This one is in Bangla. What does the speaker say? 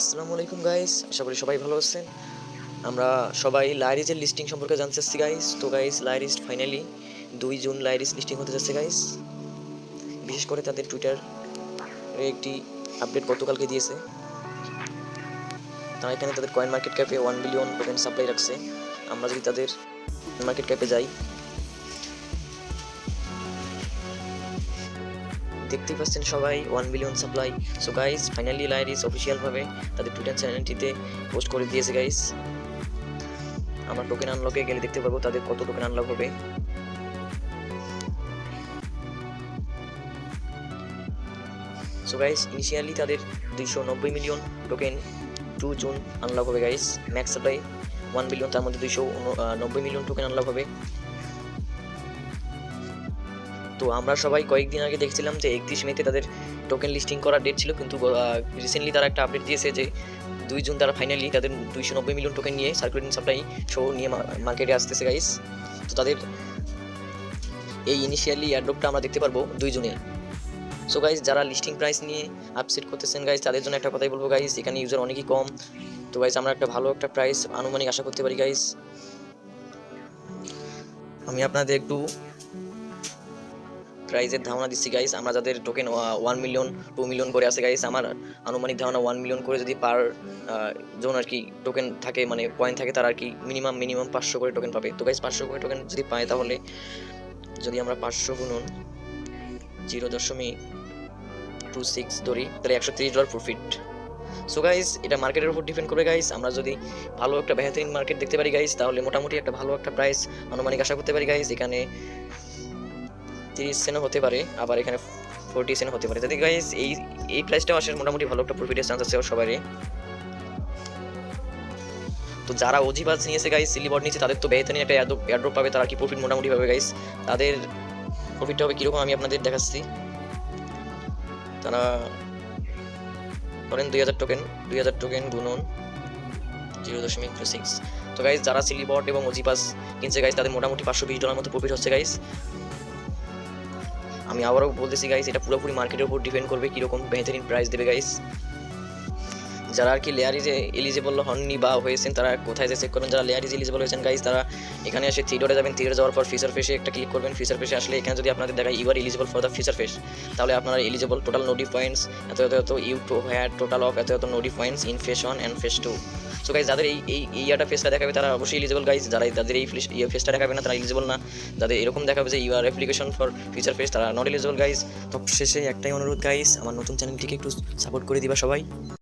আসসালামু আলাইকুম গাইস, আশা করি সবাই ভালো আছেন। আমরা সবাই লাইরিজের লিস্টিং সম্পর্কে জানতে চাচ্ছি গাইস। তো গাইস, লাইরিজ ফাইনালি 2 জুন লাইরিজ লিস্টিং হতে যাচ্ছে গাইস। বিশেষ করে তাদের টুইটার একটি আপডেট গতকালকে দিয়েছে। তারা এখানে তাদের কয়েন মার্কেট ক্যাপে 1 বিলিয়ন টোকেন সাপ্লাই রাখছে। আমরা যদি তাদের মার্কেট ক্যাপে যাই, দেখতেই পাচ্ছেন সবাই 1 billion supply. So guys, finally লাইরিজ অফিসিয়ালভাবে তাদের টুইটার চ্যানেলটিতে পোস্ট করে দিয়েছে গাইস। আমরা টোকেন আনলকে গেলে দেখতে পাবো তাদের কত টোকেন আনলক হবে। সো গাইস, ইনিশিয়ালি তাদের 290 মিলিয়ন টোকেন 2 জুন আনলক হবে গাইস। ম্যাক্স সাপ্লাই 1 বিলিয়ন, তার মধ্যে 290 মিলিয়ন টোকেন আনলক হবে। তো আমরা সবাই কয়েকদিন আগে দেখছিলাম যে 31 মেতে তাদের টোকেন লিস্টিং করার ডেট ছিল, কিন্তু রিসেন্টলি তারা একটা আপডেট দিয়েছে যে 2 জুন তারা ফাইনালি তাদের 290 মিলিয়ন টোকেন নিয়ে সার্কুলেটিং সাপ্লাই শো নিয়ে মার্কেটে আসতেছে গাইস। তো তাদের এই ইনিশিয়ালি এয়ারড্রপটা আমরা দেখতে পারবো 2 জুনে। সো গাইস, যারা লিস্টিং প্রাইস নিয়ে আপসেট করতেছেন গাইস, তাদের জন্য একটা কথাই বলবো গাইস, এখানে ইউজার অনেকই কম। তো গাইস, আমরা একটা ভালো একটা প্রাইস আনুমানিক আশা করতে পারি গাইস। আমি আপনাদের একটু প্রাইজের ধারণা দিচ্ছি গাইস। আমরা যাদের টোকেন 1 মিলিয়ন 2 মিলিয়ন করে আছে গাইস, আমার আনুমানিক ধারণা 1 মিলিয়ন করে যদি পার জন আর কি টোকেন থাকে, মানে পয়েন্ট থাকে, তারা আর কি মিনিমাম 500 করে টোকেন পাবে। তো গাইস, 500 করে টোকেন যদি পায়, তাহলে যদি আমরা 500 গুণন 0.26 ধরি, তাহলে $130 প্রফিট। সো গাইস, এটা মার্কেটের উপর ডিপেন্ড করবে গাইস। আমরা যদি ভালো একটা বেহতরিন মার্কেট দেখতে পারি গাইস, তাহলে মোটামুটি একটা ভালো একটা প্রাইস আনুমানিক আশা করতে পারি গাইস। এখানে 30 সেন্টও হতে পারে, আবার এখানে 40 সেন্ট হতে পারে। যদি গাইস এই প্রাইসটাও আসে, মোটামুটি ভালো একটা প্রফিটের চান্স আছে সবারই। তো যারা ওজি বাস নিয়েছে গাইস, সিলিবট নিয়েছে, তাদের তো বেহতরিন একটা এয়ারড্রপ পাবে, তারা কি প্রফিট মোটামুটি পাবে গাইস। তাদের প্রফিটটা হবে কীরকম আমি আপনাদের দেখাচ্ছি। তারা ধরেন 2000 টোকেন গুণন 0.26। তো গাইস, যারা সিলিবট এবং ওজি পাস কিনছে গাইস, তাদের মোটামুটি $520 মতো প্রফিট হচ্ছে গাইস। আমি আবারও বলতেছি গাইস, এটা পুরোপুরি মার্কেটের উপর ডিপেন্ড করবে কীরকম বেহতরিন প্রাইস দেবে গাইস। যারা আর কি লেয়ারিজে এলিজিবল হননি বা হয়েছেন, তারা কোথায় যে চেক করবেন। যারা লেয়ারিজ এলিজিবল হয়েছেন গাইস, তারা এখানে এসে থিয়েটারে যাবেন। থিয়েটারে যাওয়ার পর ফিচার ফেসে একটা ক্লিক করবেন। ফিচার ফেসে আসলে এখানে যদি আপনাদের দেখায় you are eligible for the feature phase, তাহলে আপনারা এলিজিবল টোটাল নোডি পয়েন্টস এত you to had total of এত নোডি points in phase 1 and phase 2। So guys, যাদের এইটা ফেসটা দেখাবে, তারা অবশ্যই এলিজিবল গাইস। যাদের এই ফেসটা দেখাবে না, তারা এলিজিবল না। যাদের এরকম দেখাবে যে you are application for feature phase, তারা নট এলিজিবল গাইস। তো শেষে একটাই অনুরোধ গাইস, আমার নতুন চ্যানেলটিকে একটু সাপোর্ট করে দিবা সবাই।